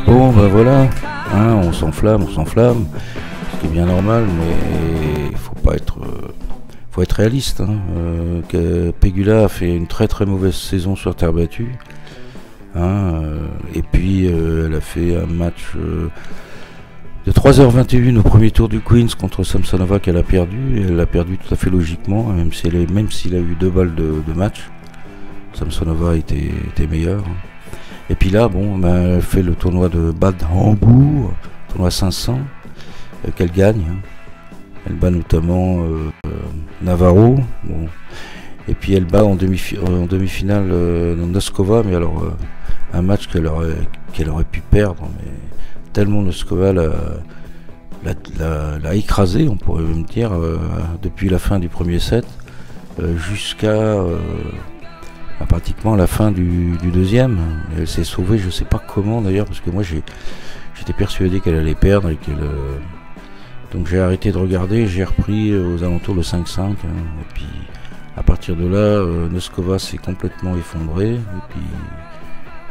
Bon ben voilà, hein, on s'enflamme, ce qui est bien normal, mais il faut être réaliste. Hein. Que Pegula a fait une très très mauvaise saison sur terre battue, hein, et puis elle a fait un match de 3h21 au premier tour du Queens contre Samsonova qu'elle a perdu, et elle l'a perdu tout à fait logiquement, même s'il a eu 2 balles de match, Samsonova était meilleure. Hein. Et puis là, bon, ben, elle fait le tournoi de Bad Hambourg, tournoi 500, qu'elle gagne. Hein. Elle bat notamment Navarro. Bon. Et puis elle bat en demi-finale Noskova, mais alors un match qu'elle aurait pu perdre. Mais tellement Noskova l'a écrasée, on pourrait même dire, depuis la fin du premier set jusqu'à pratiquement la fin du deuxième. Et elle s'est sauvée, je sais pas comment d'ailleurs, parce que moi j'étais persuadé qu'elle allait perdre et donc j'ai arrêté de regarder, j'ai repris aux alentours de 5-5, hein, et puis à partir de là Noskova s'est complètement effondrée,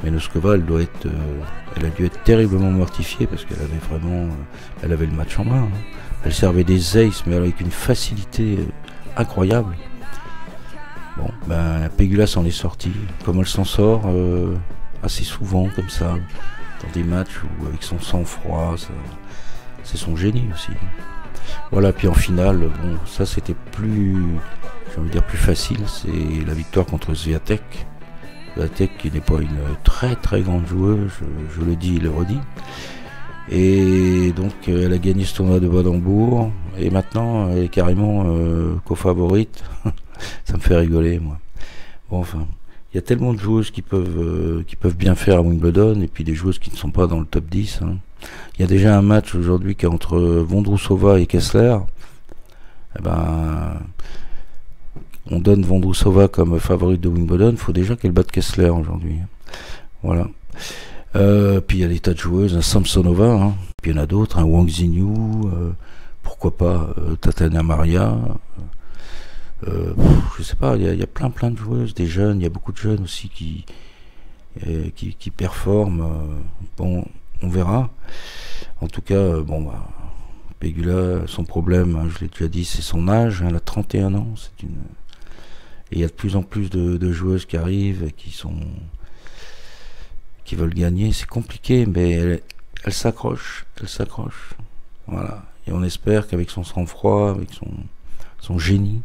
mais Noskova elle a dû être terriblement mortifiée, parce qu'elle avait le match en main, hein. Elle servait des aces mais avec une facilité incroyable. Bon, ben Pegula s'en est sortie, comme elle s'en sort assez souvent comme ça, dans des matchs où avec son sang-froid, c'est son génie aussi. Voilà, puis en finale, bon, ça c'était plus facile, c'est la victoire contre Swiatek. Swiatek qui n'est pas une très très grande joueuse, je le dis et le redis. Et donc elle a gagné ce tournoi de Bad Hambourg, et maintenant elle est carrément co-favorite. Ça me fait rigoler, moi. Bon, enfin, il y a tellement de joueuses qui peuvent bien faire à Wimbledon, et puis des joueuses qui ne sont pas dans le top 10. Hein. Il y a déjà un match aujourd'hui qui est entre Vondrousova et Kessler. Eh ben, on donne Vondrousova comme favorite de Wimbledon. Il faut déjà qu'elle batte Kessler aujourd'hui. Voilà. Puis il y a des tas de joueuses, un Samsonova, hein. Puis il y en a d'autres, un Wang Xinyu, pourquoi pas Tatiana Maria. Je sais pas, il y a plein de joueuses, des jeunes, il y a beaucoup de jeunes aussi qui performent. Bon, on verra. En tout cas, bon, bah, Pegula, son problème, hein, je l'ai déjà dit, c'est son âge. Elle a 31 ans. Et il y a de plus en plus de joueuses qui arrivent, qui veulent gagner. C'est compliqué, mais elle s'accroche. Voilà. Et on espère qu'avec son sang-froid, avec son génie,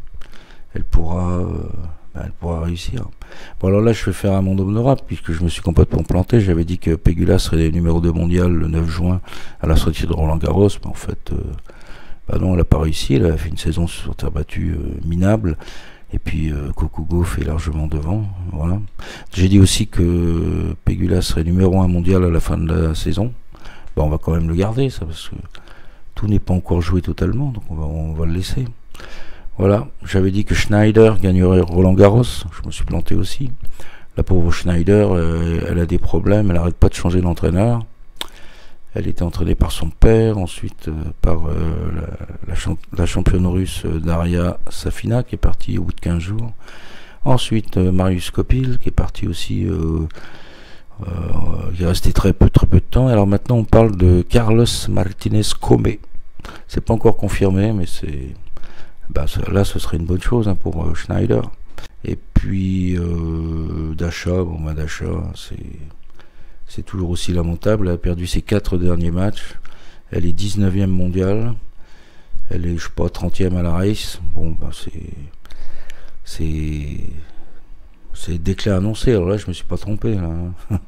elle pourra réussir. Bon, alors là je vais faire un monde honorable, puisque je me suis complètement planté. J'avais dit que Pegula serait numéro 2 mondial le 9 juin à la sortie de Roland Garros, mais en fait non, elle n'a pas réussi. Elle a fait une saison sur terre battue minable, et puis Coco Gauff est largement devant. Voilà. J'ai dit aussi que Pegula serait numéro 1 mondial à la fin de la saison. On va quand même le garder, ça, parce que tout n'est pas encore joué totalement, donc on va le laisser. Voilà, j'avais dit que Schneider gagnerait Roland Garros, je me suis planté aussi. La pauvre Schneider, elle a des problèmes, elle n'arrête pas de changer d'entraîneur. Elle était entraînée par son père, ensuite par la championne russe Daria Safina, qui est partie au bout de 15 jours. Ensuite Marius Copil, qui est parti aussi, il est resté très peu de temps. Alors maintenant on parle de Carlos Martinez Comé. C'est pas encore confirmé, mais là ce serait une bonne chose, hein, pour Schneider. Et puis Dasha, Dasha, c'est toujours aussi lamentable. Elle a perdu ses 4 derniers matchs. Elle est 19e mondiale. Elle est, je sais pas, 30e à la race. C'est déclin annoncé. Alors là, je me suis pas trompé, là, hein.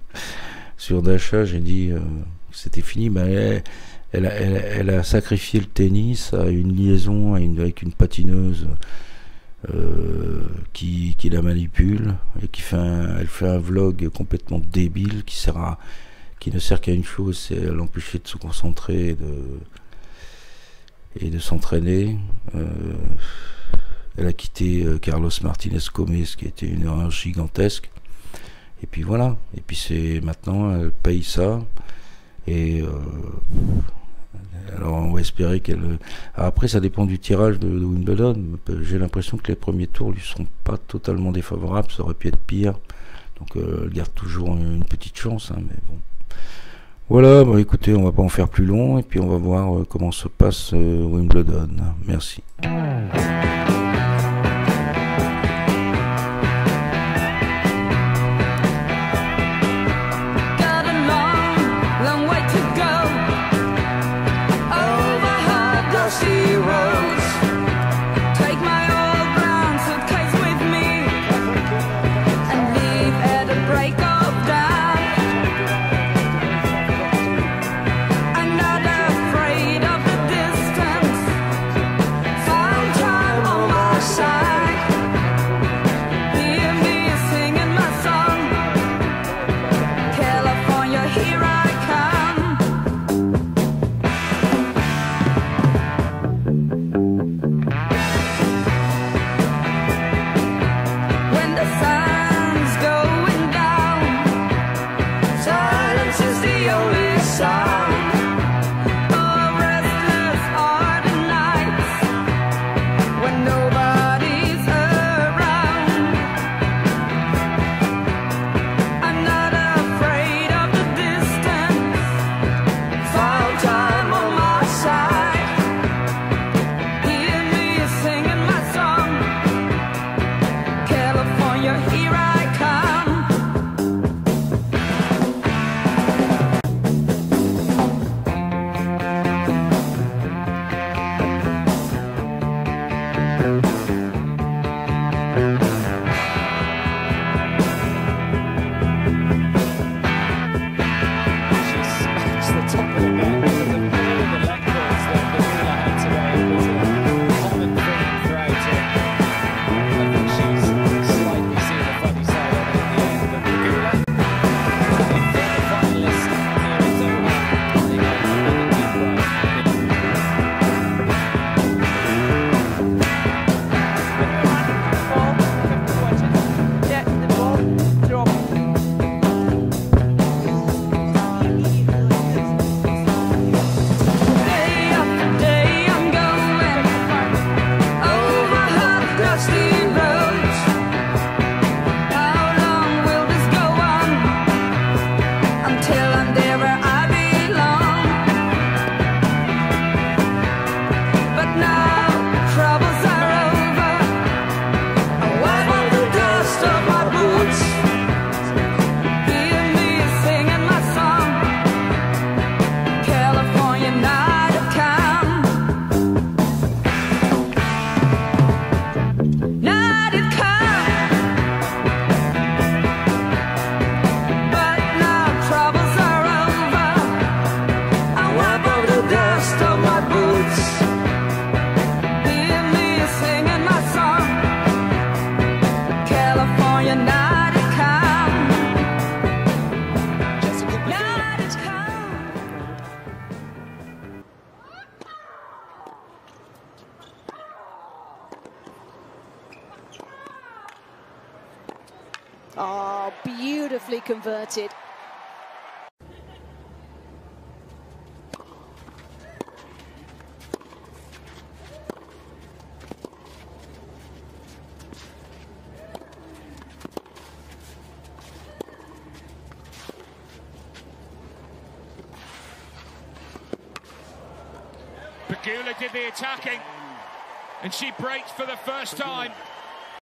Sur Dasha, j'ai dit que c'était fini. Elle a sacrifié le tennis à une liaison avec une patineuse qui la manipule et elle fait un vlog complètement débile qui ne sert qu'à une chose, c'est à l'empêcher de se concentrer et de s'entraîner. Elle a quitté Carlos Martinez Gomes, qui était une erreur gigantesque. Et puis voilà. Et puis maintenant, elle paye ça. Et alors on va espérer qu'elle... Après, ça dépend du tirage de Wimbledon. J'ai l'impression que les premiers tours lui sont pas totalement défavorables. Ça aurait pu être pire. Donc elle garde toujours une petite chance. Hein, mais bon. Voilà, bah écoutez, on va pas en faire plus long. Et puis on va voir comment se passe Wimbledon. Merci. Oh, beautifully converted. Pegula did the attacking, and she breaks for the first time.